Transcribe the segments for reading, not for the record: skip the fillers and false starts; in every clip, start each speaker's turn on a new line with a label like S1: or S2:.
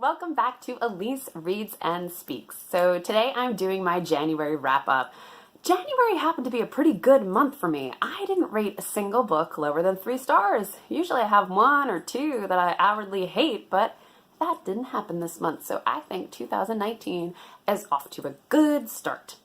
S1: Welcome back to Elise Reads and Speaks. So today I'm doing my January wrap-up. January happened to be a pretty good month for me. I didn't rate a single book lower than 3 stars. Usually I have 1 or 2 that I outwardly hate, but that didn't happen this month. So I think 2019 is off to a good start.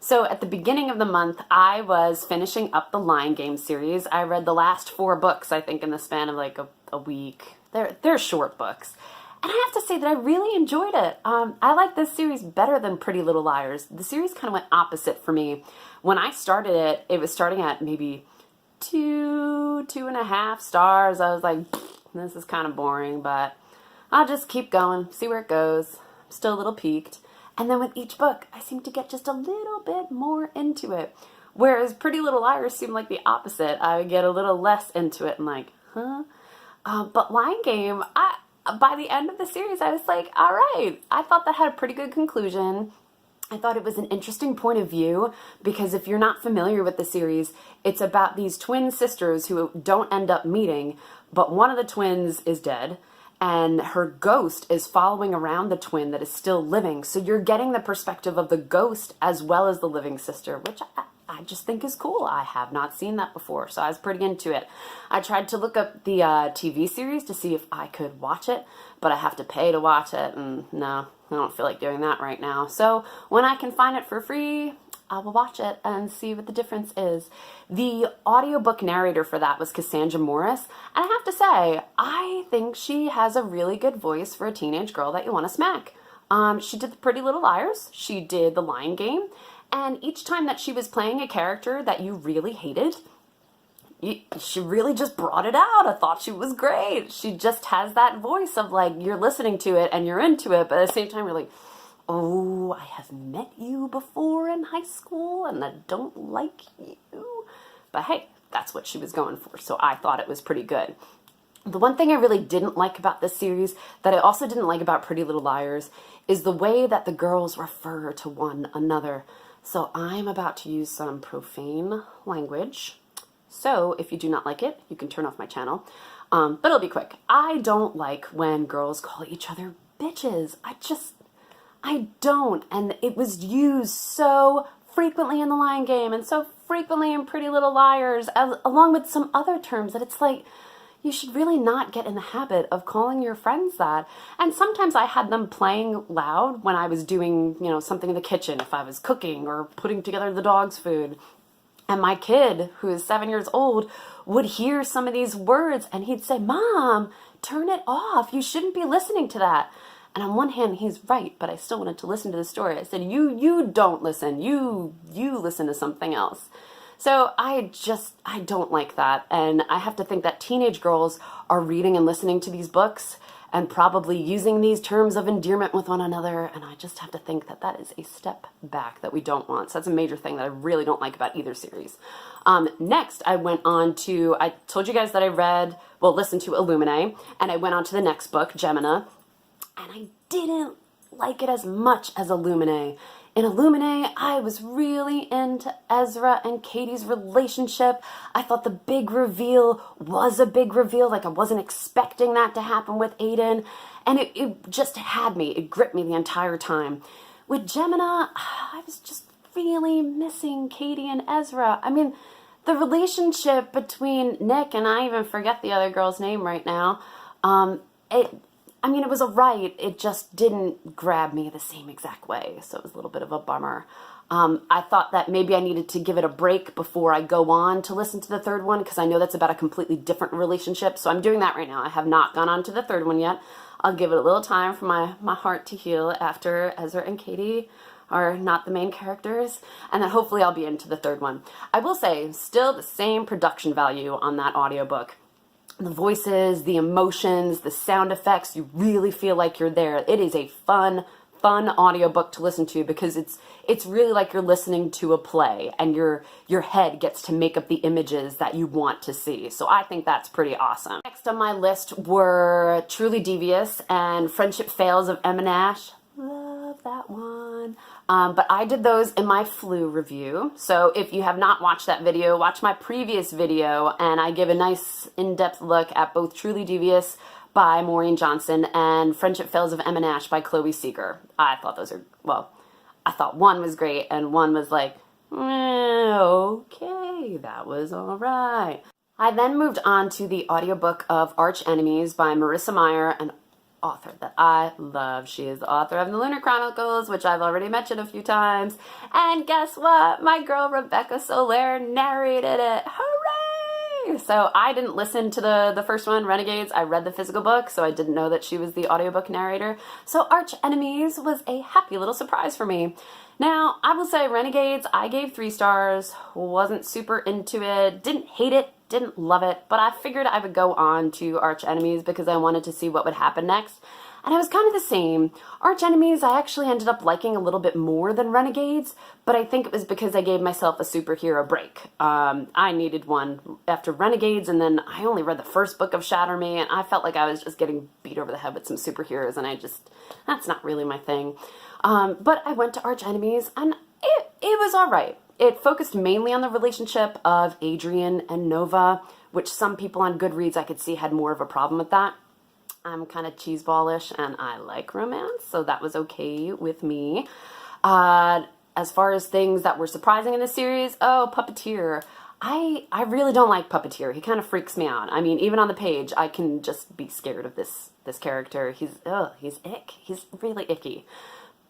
S1: So at the beginning of the month, I was finishing up the Lion Game series. I read the last 4 books, I think, in the span of like a week. They're short books. And I have to say that I really enjoyed it. I like this series better than Pretty Little Liars. The series kind of went opposite for me. When I started it, it was starting at maybe 2.5 stars. I was like, this is kind of boring, but I'll just keep going, see where it goes. I'm still a little peaked. And then with each book, I seem to get just a little bit more into it. Whereas Pretty Little Liars seemed like the opposite. I would get a little less into it and like, huh? But Lion Game, by the end of the series, I was like, all right. I thought that had a pretty good conclusion. I thought it was an interesting point of view because if you're not familiar with the series, it's about these twin sisters who don't end up meeting, but one of the twins is dead. And her ghost is following around the twin that is still living. So you're getting the perspective of the ghost as well as the living sister, which I just think is cool. I have not seen that before, so I was pretty into it. I tried to look up the TV series to see if I could watch it, but I have to pay to watch it, and no, I don't feel like doing that right now. So when I can find it for free, I will watch it and see what the difference is. The audiobook narrator for that was Cassandra Morris, and I have to say, I think she has a really good voice for a teenage girl that you want to smack. She did the Pretty Little Liars, she did the Lion Game, and each time that she was playing a character that you really hated, she really just brought it out. I thought she was great. She just has that voice of like, you're listening to it and you're into it, but at the same time you're like, oh, I have met you before in high school and I don't like you. But hey, that's what she was going for, so I thought it was pretty good. The one thing I really didn't like about this series, that I also didn't like about Pretty Little Liars, is the way that the girls refer to one another. So I'm about to use some profane language. So if you do not like it, you can turn off my channel. But it'll be quick. I don't like when girls call each other bitches. I don't. And it was used so frequently in The Lion Game and so frequently in Pretty Little Liars, along with some other terms, that it's like, you should really not get in the habit of calling your friends that. And sometimes I had them playing loud when I was doing, something in the kitchen, if I was cooking or putting together the dog's food. And my kid, who is 7 years old, would hear some of these words and he'd say, Mom, turn it off. You shouldn't be listening to that. And on one hand, he's right, but I still wanted to listen to the story. I said, you don't listen. You listen to something else. So I don't like that. And I have to think that teenage girls are reading and listening to these books and probably using these terms of endearment with one another. And I just have to think that that is a step back that we don't want. So that's a major thing that I really don't like about either series. Next, I went on to, I told you guys that I listened to Illuminae, and I went on to the next book, Gemina, and I didn't like it as much as Illuminae. In Illuminae, I was really into Ezra and Katie's relationship. I thought the big reveal was a big reveal. Like, I wasn't expecting that to happen with Aiden. And it just had me. It gripped me the entire time. With Gemina, I was just really missing Katie and Ezra. I mean, the relationship between Nick, and I even forget the other girl's name right now, it was alright, it just didn't grab me the same exact way, so it was a little bit of a bummer. I thought that maybe I needed to give it a break before I go on to listen to the third one, because I know that's about a completely different relationship, so I'm doing that right now. I have not gone on to the third one yet. I'll give it a little time for my heart to heal after Ezra and Katie are not the main characters, and then hopefully I'll be into the third one. I will say, still the same production value on that audiobook. The voices, the emotions, the sound effects, you really feel like you're there. It is a fun audiobook to listen to because it's really like you're listening to a play and your head gets to make up the images that you want to see. So I think that's pretty awesome. Next on my list were Truly Devious and Friendship Fails of Em and Nash. Love that one. But I did those in my flu review. So if you have not watched that video, watch my previous video and I give a nice in-depth look at both Truly Devious by Maureen Johnson and Friendship Fails of Emma Nash by Chloe Seager. I thought those are, well, I thought one was great and one was like, okay, that was all right. I then moved on to the audiobook of Archenemies by Marissa Meyer, an author that I love. She is the author of the Lunar Chronicles, which I've already mentioned a few times. And guess what? My girl Rebecca Soler narrated it. Hooray! So I didn't listen to the first one, Renegades. I read the physical book, so I didn't know that she was the audiobook narrator. So Archenemies was a happy little surprise for me. Now, I will say Renegades, I gave 3 stars, wasn't super into it, didn't hate it, didn't love it, but I figured I would go on to Archenemies because I wanted to see what would happen next. And it was kind of the same. Archenemies I actually ended up liking a little bit more than Renegades, but I think it was because I gave myself a superhero break. I needed one after Renegades, and then I only read the first book of Shatter Me, and I felt like I was just getting beat over the head with some superheroes, and that's not really my thing. But I went to Archenemies, and it was alright. It focused mainly on the relationship of Adrian and Nova, which some people on Goodreads I could see had more of a problem with that. I'm kind of cheeseballish, and I like romance, so that was okay with me. As far as things that were surprising in the series, Puppeteer. I really don't like Puppeteer. He kind of freaks me out. I mean, even on the page, I can just be scared of this character. He's ick. He's really icky.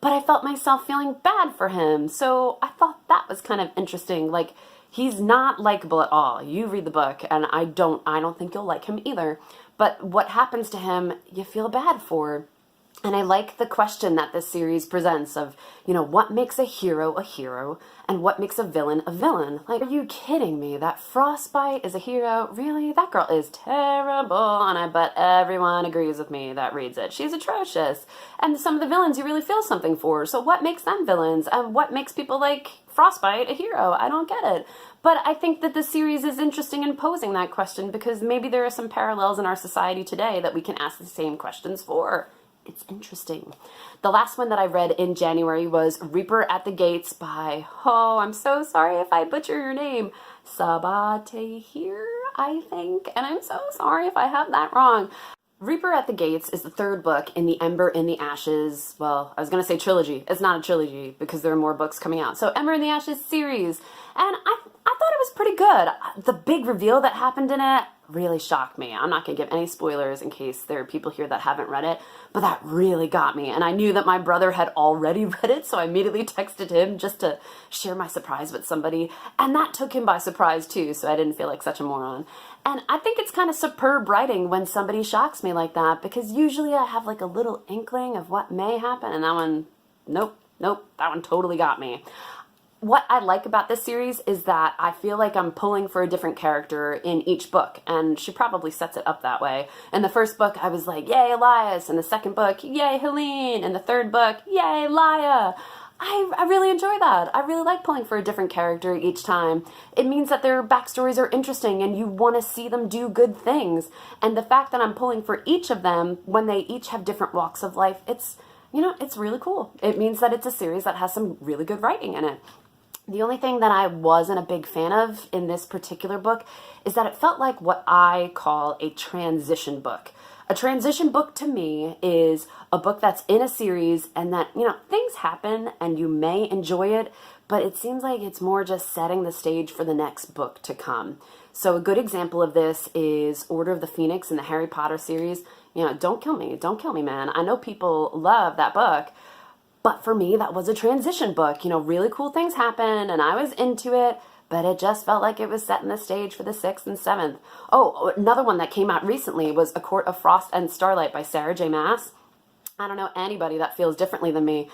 S1: But I felt myself feeling bad for him, so I thought that was kind of interesting. Like, he's not likable at all. You read the book, and I don't think you'll like him either. But what happens to him, you feel bad for. And I like the question that this series presents of, what makes a hero, and what makes a villain a villain? Like, are you kidding me? That Frostbite is a hero? Really? That girl is terrible, and I bet everyone agrees with me that reads it. She's atrocious. And some of the villains you really feel something for, so what makes them villains? And what makes people like Frostbite a hero? I don't get it. But I think that the series is interesting in posing that question because maybe there are some parallels in our society today that we can ask the same questions for. It's interesting. The last one that I read in January was Reaper at the Gates by, I'm so sorry if I butcher your name, Sabaa Tahir, I think, and I'm so sorry if I have that wrong. Reaper at the Gates is the 3rd book in the Ember in the Ashes, well, I was going to say trilogy. It's not a trilogy because there are more books coming out. So Ember in the Ashes series, and I thought it was pretty good. The big reveal that happened in it really shocked me. I'm not going to give any spoilers in case there are people here that haven't read it, but that really got me. And I knew that my brother had already read it, so I immediately texted him just to share my surprise with somebody. And that took him by surprise too, so I didn't feel like such a moron. And I think it's kind of superb writing when somebody shocks me like that, because usually I have like a little inkling of what may happen, and that one, nope, that one totally got me. What I like about this series is that I feel like I'm pulling for a different character in each book, and she probably sets it up that way. In the first book, I was like, yay, Elias. In the second book, yay, Helen. In the third book, yay, Leila. I really enjoy that. I really like pulling for a different character each time. It means that their backstories are interesting and you want to see them do good things. And the fact that I'm pulling for each of them when they each have different walks of life, it's really cool. It means that it's a series that has some really good writing in it. The only thing that I wasn't a big fan of in this particular book is that it felt like what I call a transition book. A transition book to me is a book that's in a series and that, things happen and you may enjoy it, but it seems like it's more just setting the stage for the next book to come. So a good example of this is Order of the Phoenix in the Harry Potter series. Don't kill me, man. I know people love that book. But for me, that was a transition book. Really cool things happened, and I was into it, but it just felt like it was setting the stage for the 6th and 7th. Oh, another one that came out recently was A Court of Frost and Starlight by Sarah J. Maas. I don't know anybody that feels differently than me.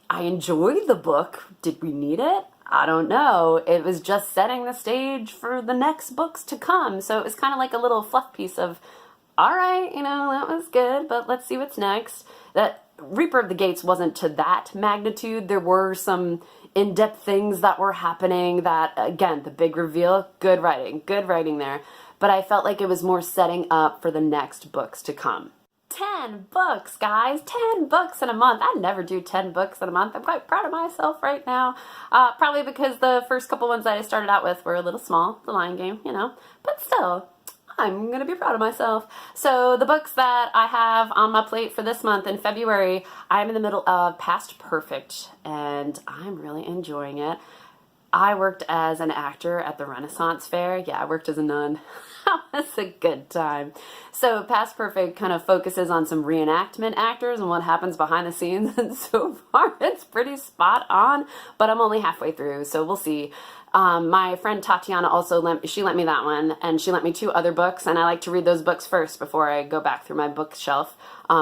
S1: I enjoyed the book. Did we need it? I don't know. It was just setting the stage for the next books to come. So it was kind of like a little fluff piece of, all right, that was good, but let's see what's next. That Reaper of the Gates wasn't to that magnitude. There were some in-depth things that were happening that, again, the big reveal, good writing there. But I felt like it was more setting up for the next books to come. 10 books, guys, 10 books in a month. I never do 10 books in a month. I'm quite proud of myself right now. Probably because the first couple ones that I started out with were a little small, The Lion Game, but still, I'm going to be proud of myself. So the books that I have on my plate for this month in February, I'm in the middle of Past Perfect, and I'm really enjoying it. I worked as an actor at the Renaissance Fair. Yeah, I worked as a nun. That was a good time. So Past Perfect kind of focuses on some reenactment actors and what happens behind the scenes. And so far, it's pretty spot on, but I'm only halfway through, so we'll see. My friend Tatiana also lent me that one, and she lent me 2 other books, and I like to read those books first before I go back through my bookshelf.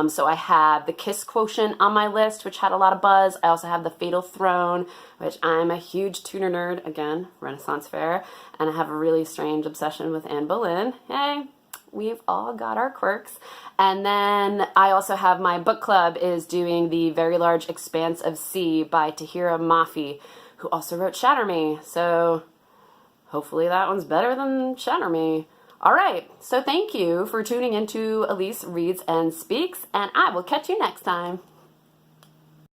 S1: So I have the Kiss Quotient on my list, which had a lot of buzz. I also have the Fatal Throne, which I'm a huge tuner nerd, again, Renaissance Fair, and I have a really strange obsession with Anne Boleyn. Hey, we've all got our quirks. And then I also have my book club is doing the Very Large Expanse of Sea by Tahereh Mafi, who also wrote Shatter Me. So hopefully that one's better than Shatter Me. All right, so thank you for tuning into Elise Reads and Speaks, and I will catch you next time.